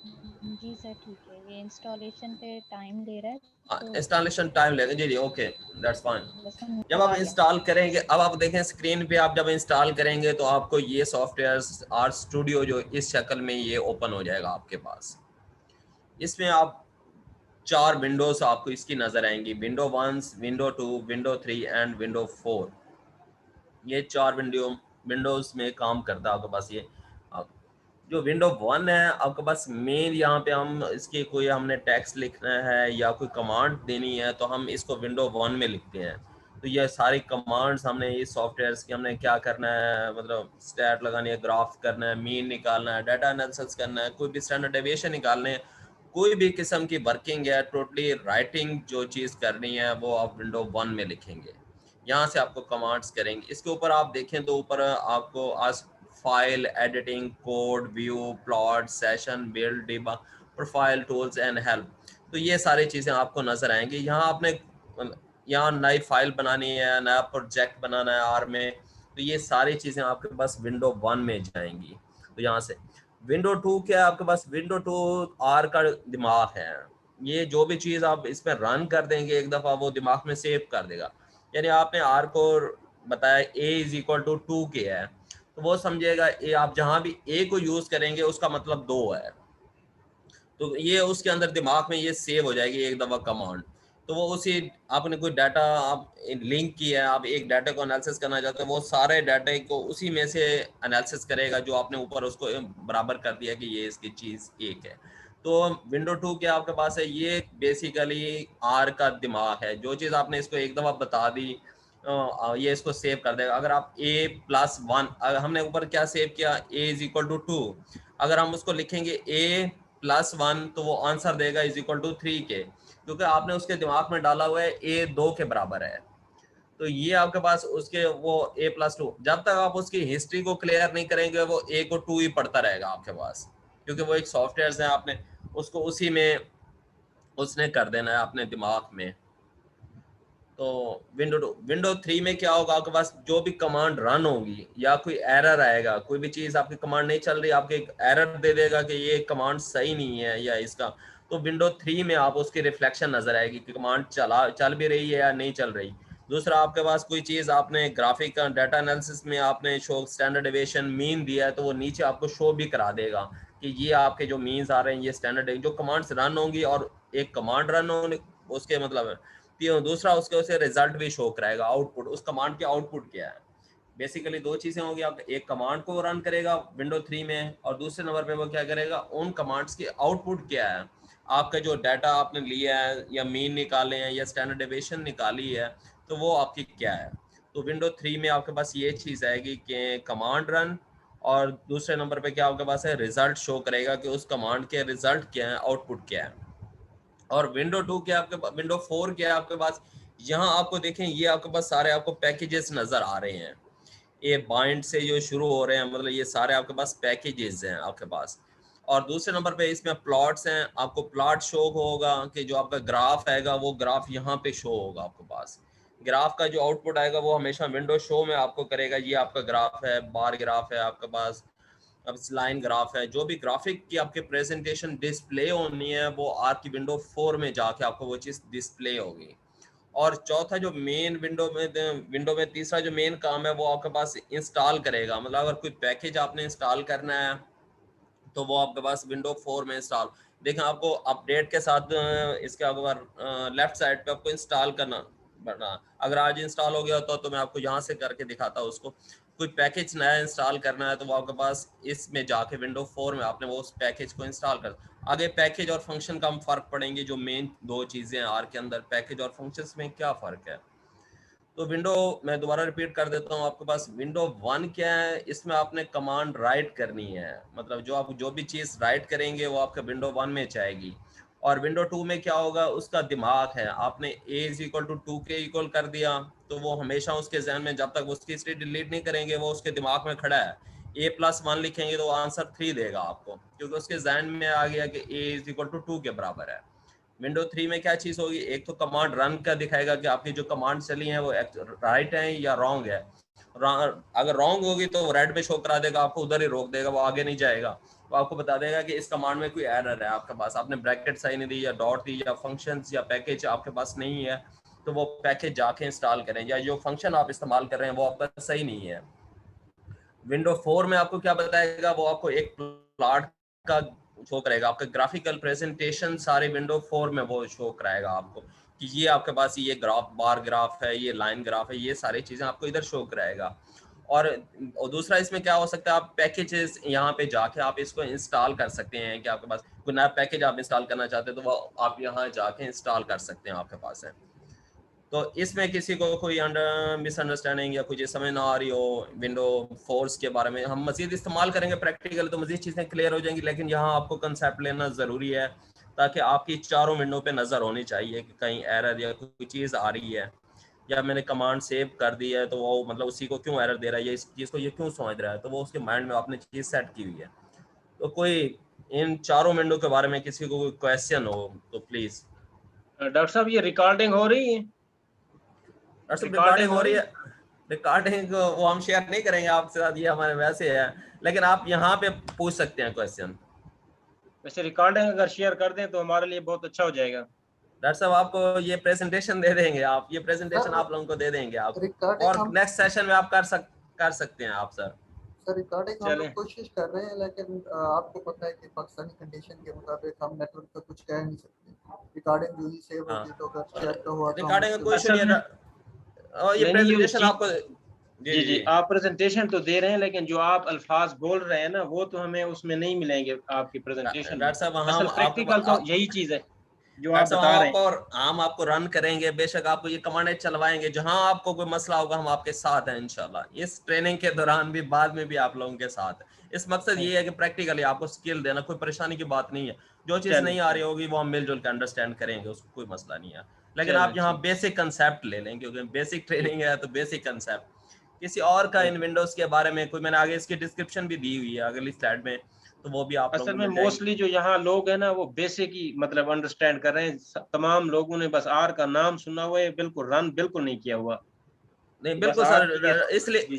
जी sir ठीक है, ये इंस्टॉलेशन पे टाइम ले रहा है तो इंस्टॉलेशन टाइम लेगा जी जी, ओके दैट्स फाइन। बस हम जब आप लगा लिया। इंस्टॉल करेंगे, अब आप देखें स्क्रीन पे, आप जब इंस्टॉल करेंगे तो आपको ये सॉफ्टवेयर आर स्टूडियो जो इस शक्ल में ये ओपन हो जाएगा आपके पास। इसमें आप 4 विंडोज आपको इसकी नजर आएंगी, window 1, window 2, window 3 and window 4। ये 4 विंडोज में काम करता है आपके पास ये। अब जो विंडो 1 है आपके पास मेन, यहाँ पे हम इसके कोई हमने टेक्स्ट लिखना है या कोई कमांड देनी है तो हम इसको विंडो 1 में लिखते हैं। तो ये सारी कमांड्स हमने इस सॉफ्टवेयर की हमने क्या करना है, मतलब स्टैट लगानी है, ग्राफ करना है, मीन निकालना है, डाटा एनालिसिस करना है, कोई भी स्टैंडर्ड डेविएशन निकालने हैं, कोई भी किस्म की वर्किंग है, टोटली राइटिंग जो चीज़ करनी है वो आप विंडो 1 में लिखेंगे। यहाँ से आपको कमांड्स करेंगे। इसके ऊपर आप देखें तो ऊपर आपको आज file, editing, code, view, plot, session, build, debug, profile, tools and help, तो ये सारी चीज़ें आपको नज़र आएंगी। यहाँ आपने यहाँ नई फाइल बनानी है, नया प्रोजेक्ट बनाना है आर में, तो ये सारी चीज़ें आपके पास विंडो 1 में जाएंगी। तो यहाँ से विंडो 2 क्या है आपके पास, विंडो 2 आर का दिमाग है। ये जो भी चीज़ आप इसमें रन कर देंगे एक दफ़ा, वो दिमाग में सेव कर देगा। यानी आपने आर को बताया ए इज इक्वल टू 2 के है, तो वो समझेगा ए, आप जहां भी ए को यूज करेंगे उसका मतलब 2 है, तो ये उसके अंदर दिमाग में ये सेव हो जाएगी एक दफा कमांड। तो वो उसी, आपने कोई डाटा आप लिंक किया है, आप एक डाटा को एनालिसिस करना चाहते हैं, वो सारे डाटा को उसी में से एनालिसिस करेगा जो आपने ऊपर उसको बराबर कर दिया कि ये इसकी चीज एक है। तो विंडो 2 क्या आपके पास है, ये बेसिकली आर का दिमाग है। जो चीज आपने इसको एक दफा बता दी, ये इसको सेव कर देगा। अगर आप a+1, हमने ऊपर क्या सेव किया, a इज इक्वल टू 2, अगर हम उसको लिखेंगे a+1 तो वो आंसर देगा इज इक्वल टू 3 के, क्योंकि आपने उसके दिमाग में डाला हुआ है a 2 के बराबर है। तो ये आपके पास उसके वो a+2, जब तक आप उसकी हिस्ट्री को क्लियर नहीं करेंगे वो a को 2 ही पढ़ता रहेगा आपके पास, क्योंकि वो एक सॉफ्टवेयर है, आपने उसको उसी में उसने कर देना है अपने दिमाग में। तो विंडो 3 में क्या होगा, आपके पास जो भी कमांड रन होगी या कोई एरर आएगा, कोई भी चीज आपकी कमांड नहीं चल रही, आपके एक एरर दे देगा कि ये कमांड सही नहीं है या इसका, तो विंडो 3 में आप उसकी रिफ्लेक्शन नजर आएगी कि कमांड चल भी रही है या नहीं चल रही। दूसरा, आपके पास कोई चीज आपने ग्राफिक का डाटा एनालिसिस में आपने शो स्टैंडर्ड डेविएशन मीन दिया है, तो वो नीचे आपको शो भी करा देगा कि ये आपके जो मीन्स आ रहे हैं ये स्टैंडर्ड, जो कमांड्स रन होंगी और एक कमांड रन होने उसके मतलब दूसरा उसके उसे रिजल्ट भी शो कराएगा, आउटपुट, उस कमांड के आउटपुट क्या है। बेसिकली दो चीजें होंगी, आप एक कमांड को रन करेगा विंडो 3 में, और दूसरे नंबर पे वो क्या करेगा, उन कमांड्स के आउटपुट क्या है, आपका जो डाटा आपने लिया है या मीन निकाले हैं या स्टैंडर्ड डेविएशन निकाली है, तो वो आपकी क्या है। तो विंडो 3 में आपके पास ये चीज आएगी कि कमांड रन, और दूसरे नंबर पे क्या आपके पास है, रिजल्ट शो करेगा कि उस कमांड के रिजल्ट क्या है, आउटपुट क्या है। और विंडो 2 क्या आपके पास, विंडो 4 क्या है आपके पास, यहाँ आपको देखें ये आपके पास सारे आपको पैकेजेस नजर आ रहे हैं, ये बाइंड से जो शुरू हो रहे हैं, मतलब ये सारे आपके पास पैकेजेस हैं आपके पास। और दूसरे नंबर पे इसमें प्लॉट्स हैं, आपको प्लॉट शो होगा कि जो आपका ग्राफ आएगा वो ग्राफ यहाँ पे शो होगा आपके पास। ग्राफ का जो आउटपुट आएगा वो हमेशा विंडो शो में आपको करेगा, ये आपका ग्राफ है, बार ग्राफ है आपके पास, अब लाइन ग्राफ है, जो भी ग्राफिक की आपके प्रेजेंटेशन डिस्प्ले होनी है वो आपकी विंडो 4 में जाके आपको वो चीज़ डिस्प्ले होगी। और चौथा जो मेन विंडो में तीसरा जो मेन काम है वो आपके पास इंस्टॉल करेगा, मतलब अगर कोई पैकेज आपने इंस्टॉल करना है तो वो आपके पास विंडो 4 में इंस्टॉल, देखें आपको अपडेट के साथ इसके अगर लेफ्ट साइड पे आपको इंस्टॉल करना पड़ना, अगर आज इंस्टॉल हो गया तो मैं आपको यहाँ से करके दिखाता हूँ उसको। कोई पैकेज नया इंस्टॉल करना है तो वो आपके पास इसमें जाके विंडो 4 में आपने वो उस पैकेज को इंस्टॉल कर। आगे पैकेज और फंक्शन का हम फर्क पड़ेंगे, जो मेन दो चीज़ें हैं आर के अंदर, पैकेज और फंक्शंस में क्या फ़र्क है। तो विंडो, मैं दोबारा रिपीट कर देता हूँ, आपके पास विंडो 1 क्या है, इसमें आपने कमांड राइट करनी है, मतलब जो आप जो भी चीज़ राइट करेंगे वो आपके विंडो 1 में जाएगी। और विंडो 2 में क्या होगा, उसका दिमाग है, आपने a इज इक्वल टू 2 के इक्वल कर दिया तो वो हमेशा उसके जहन में, जब तक उसकी हिस्ट्री डिलीट नहीं करेंगे वो उसके दिमाग में खड़ा है। a+1 लिखेंगे तो आंसर 3 देगा आपको, क्योंकि उसके जहन में आ गया कि a इज इक्वल टू 2 के बराबर है। विंडो 3 में क्या चीज़ होगी, एक तो कमांड रन का दिखाएगा कि आपकी जो कमांड चली है वो राइट है या रॉन्ग है, अगर रॉन्ग होगी तो रेड में शो करा देगा, आपको उधर ही रोक देगा, वो आगे नहीं जाएगा। वो आपको बता देगा कि इस कमांड में कोई एरर है आपके पास, आपने ब्रैकेट सही नहीं दी या डॉट दी या फंक्शंस या पैकेज आपके पास नहीं है, तो वो पैकेज जाके इंस्टॉल करें, या जो फंक्शन आप इस्तेमाल कर रहे हैं वो आपका सही नहीं है। विंडो 4 में आपको क्या बताएगा, वो आपको एक प्लॉट का शो करेगा, आपका ग्राफिकल प्रेजेंटेशन सारे विंडो 4 में वो शो कराएगा आपको कि ये आपके पास ये ग्राफ, बार ग्राफ है, ये लाइन ग्राफ है, ये सारी चीजें आपको इधर शो कराएगा। और दूसरा इसमें क्या हो सकता है, आप पैकेजेस यहाँ पे जाके आप इसको इंस्टॉल कर सकते हैं कि आपके पास कोई नया पैकेज आप इंस्टॉल करना चाहते हैं तो वो आप यहाँ जाके इंस्टॉल कर सकते हैं, आपके पास है। तो इसमें किसी को कोई मिसअंडरस्टैंडिंग या कुछ समझ ना आ रही हो विंडो फोर्स के बारे में, हम मजीद इस्तेमाल करेंगे प्रैक्टिकल तो मजीद चीज़ें क्लियर हो जाएंगी, लेकिन यहाँ आपको कंसेप्ट लेना ज़रूरी है ताकि आपकी चारों विंडो पे नज़र होनी चाहिए कि कहीं एरर या कोई चीज़ आ रही है, या मैंने कमांड सेव कर दी है तो वो मतलब उसी को क्यों एरर दे रहा है, या इस चीज़ को ये क्यों समझ रहा है, तो वो उसके माइंड में आपने चीज़ सेट की हुई है। तो कोई इन चारों विंडो के बारे में किसी को कोई क्वेश्चन हो तो प्लीज़। डॉक्टर साहब ये रिकॉर्डिंग हो रही है? रिकॉर्डिंग हो रही है, रिकॉर्डिंग वो हम शेयर नहीं करेंगे आपके साथ, ये हमारे वैसे है, लेकिन आप यहाँ पे पूछ सकते हैं क्वेश्चन। वैसे रिकॉर्डिंग अगर शेयर कर दें तो हमारे लिए बहुत अच्छा हो जाएगा। डॉक्टर साहब आपको ये प्रेजेंटेशन दे देंगे, आप ये प्रेजेंटेशन आप लोगों को दे देंगे आप, और नेक्स्ट सेशन में आप कर सकते हैं आप सर। सर रिकॉर्डिंग हम लोग कोशिश कर रहे हैं, लेकिन आपको पता है कि पाकिस्तानी कंडीशन के मुताबिक हम नेटवर्क पे कुछ कह नहीं सकते। रिकॉर्डिंग जो ही सेव होगी तो अगर शेयर का हुआ रिकॉर्डिंग का कोई इशू नहीं है, और ये प्रेजेंटेशन आपको जी आप प्रेजेंटेशन तो दे रहे हैं, लेकिन जो आप अल्फाज बोल रहे हैं ना वो तो हमें उसमें नहीं मिलेंगे आपकी प्रेजेंटेशन में। डॉक्टर साहब हम प्रैक्टिकल तो यही चीज है जो आप बता रहे हैं, और हम आपको रन करेंगे, बेशक आपको ये कमांडें चलवाएंगे, जहां आपको कोई मसला होगा हम आपके साथ हैं इंशाल्लाह, इस ट्रेनिंग के दौरान भी बाद में भी आप लोगों के साथ है। इस मकसद ये है कि प्रैक्टिकली आपको स्किल देना, कोई परेशानी की बात नहीं है, जो चीज नहीं आ रही होगी वो हम मिलजुल के अंडरस्टैंड करेंगे, उसको कोई मसला नहीं है, लेकिन आप यहाँ बेसिक कंसेप्ट ले लें क्योंकि बेसिक ट्रेनिंग है तो बेसिक कंसेप्ट। किसी और का इन विंडोज के बारे में कोई, मैंने आगे इसकी डिस्क्रिप्शन भी दी हुई है अगली स्लाइड में, तो वो भी आप असल में मोस्टली जो यहाँ लोग हैं ना वो बेसिक ही मतलब अंडरस्टैंड कर रहे हैं। तमाम लोगों ने बस आर का नाम सुना हुआ है, बिल्कुल रन बिल्कुल नहीं किया हुआ। नहीं बिल्कुल सर,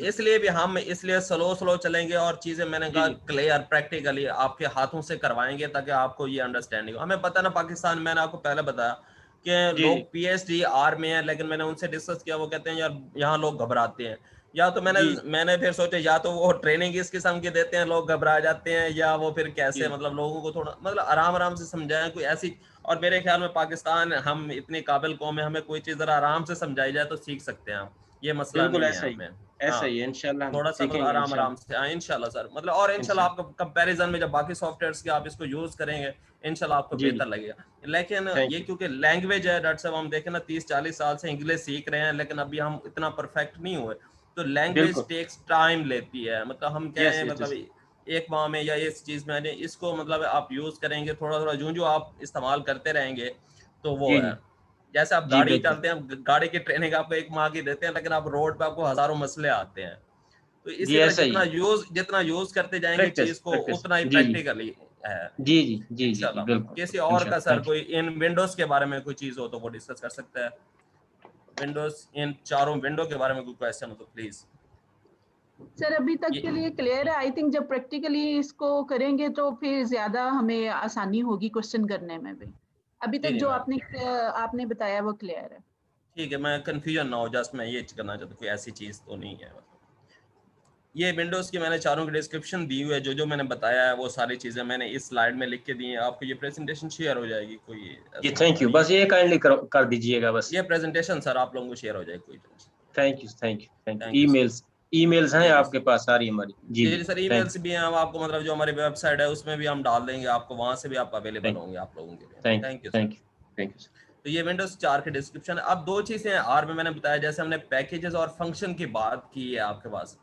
इसलिए भी हम इसलिए स्लो चलेंगे और चीजें मैंने कहा क्लियर प्रैक्टिकली आपके हाथों से करवाएंगे ताकि आपको ये अंडरस्टैंडिंग हो। हमें पता ना पाकिस्तान, मैंने आपको पहले बताया कि लोग पीएचडी आर में है, लेकिन मैंने उनसे डिस्कस किया, वो कहते हैं यार यहाँ लोग घबराते हैं, या तो मैंने फिर सोचा या तो वो ट्रेनिंग इस किस्म की देते हैं लोग घबरा जाते हैं, या वो फिर कैसे मतलब लोगों को थोड़ा मतलब आराम से समझाएं कोई ऐसी। और मेरे ख्याल में पाकिस्तान हम इतनी काबिल कौम है, हमें कोई चीज जरा आराम से समझाई जाए तो सीख सकते हैं हम, ये मसला नहीं है हमें। ऐसा ही है इंशाल्लाह, थोड़ा सा आराम से इंशाल्लाह सर, मतलब और इंशाल्लाह आपको कंपैरिजन में जब बाकी सॉफ्टवेयर्स के आप इसको यूज करेंगे इंशाल्लाह आपको बेहतर लगेगा। लेकिन ये क्योंकि लैंग्वेज है डॉक्टर साहब, हम देखें ना 30-40 साल से इंग्लिश सीख रहे हैं, लेकिन अभी हम इतना परफेक्ट नहीं हुए, तो लैंग्वेज टेक्स टाइम लेती है, मतलब हम क्या है मतलब एक माह में या इस चीज में इसको मतलब आप यूज करेंगे थोड़ा जो आप इस्तेमाल करते रहेंगे तो वो है। जैसे आप गाड़ी चलते हैं, गाड़ी की ट्रेनिंग आपको एक माह की देते हैं, लेकिन आप रोड पे आपको हजारों मसले आते हैं, तो इसी तरह जितना यूज करते जाएंगे चीज को उतना ही प्रैक्टिकली है। जी बिल्कुल। किसी और का सर कोई इन विंडोज के बारे में कोई चीज हो तो वो डिस्कस कर सकता है, विंडोज इन चारों विंडो के बारे में कोई क्वेश्चन हो तो प्लीज। सर अभी तक के लिए क्लियर है, आई थिंक जब प्रैक्टिकली इसको करेंगे तो फिर ज्यादा हमें आसानी होगी क्वेश्चन करने में भी। अभी तक जो आपने बताया वो क्लियर है। ठीक है, मैं कंफ्यूजन ना हो, जस्ट मैं ये करना चाहता हूँ कोई ऐसी चीज तो नहीं है। ये विंडोज की मैंने चारों की डिस्क्रिप्शन दी हुई है, जो मैंने बताया है वो सारी चीजें मैंने इस स्लाइड में लिख के दी हैं, आपको ये प्रेजेंटेशन शेयर हो जाएगी कोई ये थैंक यू, बस ये काइंडली कर दीजिएगा, बस ये प्रेजेंटेशन सर आप लोगों को शेयर हो जाएगी कोई। Thank you. ईमेल्स हैं आपके पास सारी हमारी? जी सर ईमेल्स भी हैं, हम आपको मतलब जो हमारी वेबसाइट है उसमें भी हम डाल देंगे आपको, वहां से भी आप अवेलेबल होंगे आप लोगों के लिए। Thank you. तो ये विंडोज 4 के डिस्क्रिप्शन है। अब दो चीजें आर में मैंने बताया, जैसे हमने पैकेजेस और फंक्शन की बात की है आपके पास,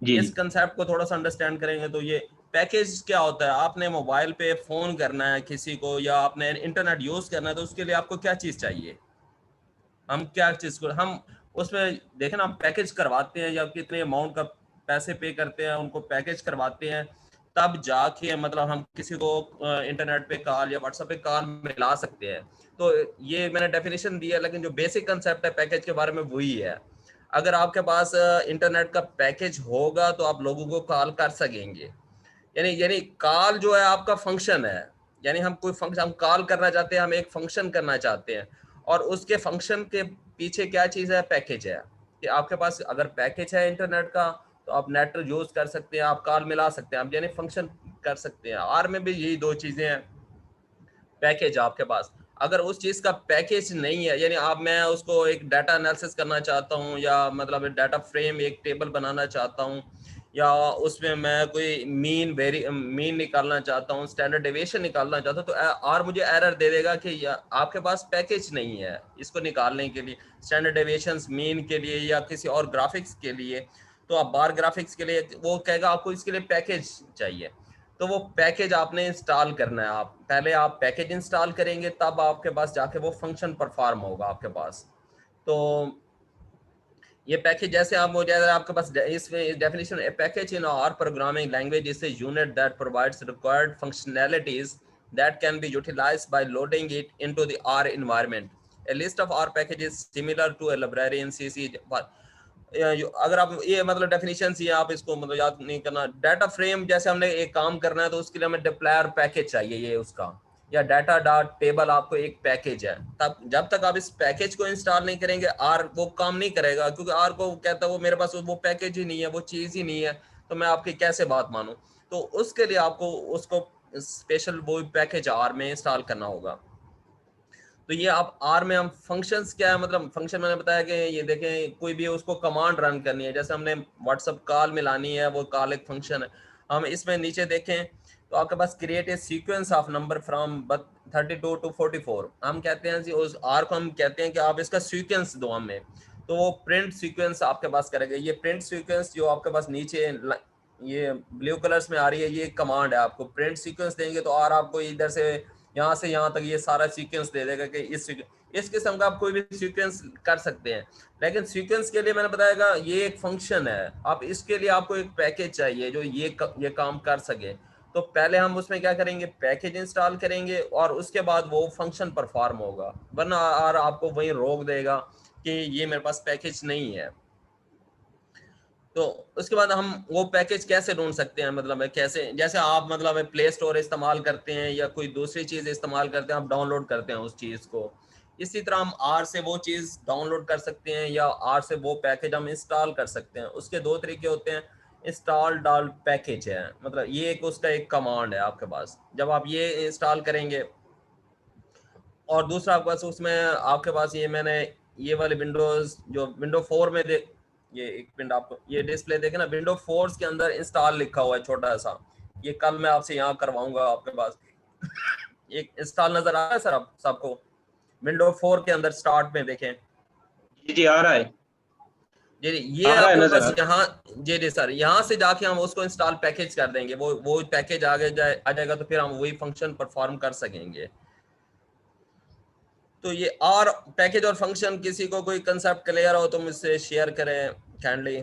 इस कंसेप्ट को थोड़ा सा अंडरस्टैंड करेंगे तो ये पैकेज क्या होता है। आपने मोबाइल पे फोन करना है किसी को या आपने इंटरनेट यूज करना है तो उसके लिए आपको क्या चीज चाहिए, हम क्या चीज को हम उसमें देखें ना, हम पैकेज करवाते हैं या कितने अमाउंट का पैसे पे करते हैं उनको पैकेज करवाते हैं, तब जाके मतलब हम किसी को इंटरनेट पे कॉल या व्हाट्सएप पे कॉल मिला सकते हैं। तो ये मैंने डेफिनेशन दी है, लेकिन जो बेसिक कंसेप्ट है पैकेज के बारे में वही है। अगर आपके पास इंटरनेट का पैकेज होगा तो आप लोगों को कॉल कर सकेंगे। यानी कॉल जो है आपका फंक्शन है, यानी हम कोई फंक्शन हम कॉल करना चाहते हैं, हम एक फंक्शन करना चाहते हैं, और उसके फंक्शन के पीछे क्या चीज़ है, पैकेज है। कि आपके पास अगर पैकेज है इंटरनेट का तो आप नेट यूज कर सकते हैं, आप कॉल मिला सकते हैं, आप यानी फंक्शन कर सकते हैं। आर में भी यही दो चीज़ें हैं, पैकेज आपके पास। अगर उस चीज़ का पैकेज नहीं है, यानी आप मैं उसको एक डाटा एनालिसिस करना चाहता हूँ, या मतलब डाटा फ्रेम एक टेबल बनाना चाहता हूँ, या उसमें मैं कोई मीन निकालना चाहता हूँ, स्टैंडर्ड डेविएशन निकालना चाहता हूँ, तो आर मुझे एरर दे देगा कि आपके पास पैकेज नहीं है इसको निकालने के लिए, स्टैंडर्ड डेविएशन मीन के लिए या किसी और ग्राफिक्स के लिए। तो आप बार ग्राफिक्स के लिए वो कहेगा आपको इसके लिए पैकेज चाहिए, तो वो पैकेज आपने इंस्टॉल करना है। आप पहले आप पैकेज इंस्टॉल करेंगे, तब आपके पास जाके वो फंक्शन परफॉर्म होगा आपके पास। तो ये पैकेज जैसे आप मुझे आपके पास इसमें definition, A package in R programming language is a unit that provides required functionalities that can be utilized by loading it into the R environment. A list of R packages similar to a library in CC. अगर आप ये मतलब definition ही आप इसको मतलब याद नहीं करना, डाटा फ्रेम जैसे हमने एक काम करना है तो उसके लिए हमें डिप्लॉयर पैकेज चाहिए ये उसका, या डाटा डॉट टेबल आपको एक पैकेज है। तब जब तक आप इस पैकेज को इंस्टॉल नहीं करेंगे आर वो काम नहीं करेगा, क्योंकि आर को कहता है वो मेरे पास वो पैकेज ही नहीं है, वो चीज़ ही नहीं है, तो मैं आपकी कैसे बात मानूं। तो उसके लिए आपको उसको स्पेशल वो पैकेज आर में इंस्टॉल करना होगा। तो ये आप आर में हम फंक्शंस क्या है, मतलब फंक्शन मैंने बताया कि ये देखें कोई भी उसको कमांड रन करनी है, जैसे हमने व्हाट्सएप कॉल मिलानी है, वो कॉल एक फंक्शन है। हम इसमें नीचे देखें तो आपके पास create a sequence of number from 32 to 44। हम कहते हैं जी उस आर को हम कहते हैं कि आप इसका सीक्वेंस दो हमें, तो वो प्रिंट सीक्वेंस आपके पास करेगा। ये प्रिंट सीक्वेंस जो आपके पास नीचे ये ब्लू कलर्स में आ रही है, ये कमांड है। आपको प्रिंट सीक्वेंस देंगे तो आर आपको इधर से यहाँ तक ये सारा सीक्वेंस दे देगा कि इस किस्म का आप कोई भी सीक्वेंस कर सकते हैं। लेकिन सीक्वेंस के लिए मैंने बताया ये एक फंक्शन है, आप इसके लिए आपको एक पैकेज चाहिए जो ये काम कर सके। तो पहले हम उसमें क्या करेंगे, पैकेज इंस्टॉल करेंगे और उसके बाद वो फंक्शन परफॉर्म होगा, वरना आर आपको वहीं रोक देगा कि ये मेरे पास पैकेज नहीं है। तो उसके बाद हम वो पैकेज कैसे ढूंढ सकते हैं, मतलब कैसे, जैसे आप मतलब प्ले स्टोर इस्तेमाल करते हैं या कोई दूसरी चीज़ इस्तेमाल करते हैं, आप डाउनलोड करते हैं उस चीज़ को, इसी तरह हम आर से वो चीज़ डाउनलोड कर सकते हैं या आर से वो पैकेज हम इंस्टॉल कर सकते हैं। उसके दो तरीके होते हैं, इंस्टॉल डाल पैकेज है, मतलब ये एक उसका एक कमांड है आपके पास, जब आप ये इंस्टॉल करेंगे। और दूसरा आपके पास उसमें आपके पास ये मैंने ये वाले विंडोज जो विंडो 4 में ये एक मिनट आपको ये डिस्प्ले देखे ना, विंडो 4 के अंदर इंस्टॉल लिखा हुआ है छोटा सा, ये कल मैं आपसे यहाँ करवाऊंगा आपके पास। एक इंस्टॉल नजर आ रहा है सर आप सबको, विंडो 4 के अंदर स्टार्ट में देखें। जी आ रहा है जी ये आपके पास यहाँ जी सर, यहाँ से जाके हम उसको इंस्टॉल पैकेज कर देंगे, वो पैकेज आगे आ जाएगा, तो फिर हम वही फंक्शन परफॉर्म कर सकेंगे। तो ये आर पैकेज और फंक्शन, किसी को कोई कंसेप्ट क्लियर हो तो मुझसे शेयर करें काइंडली।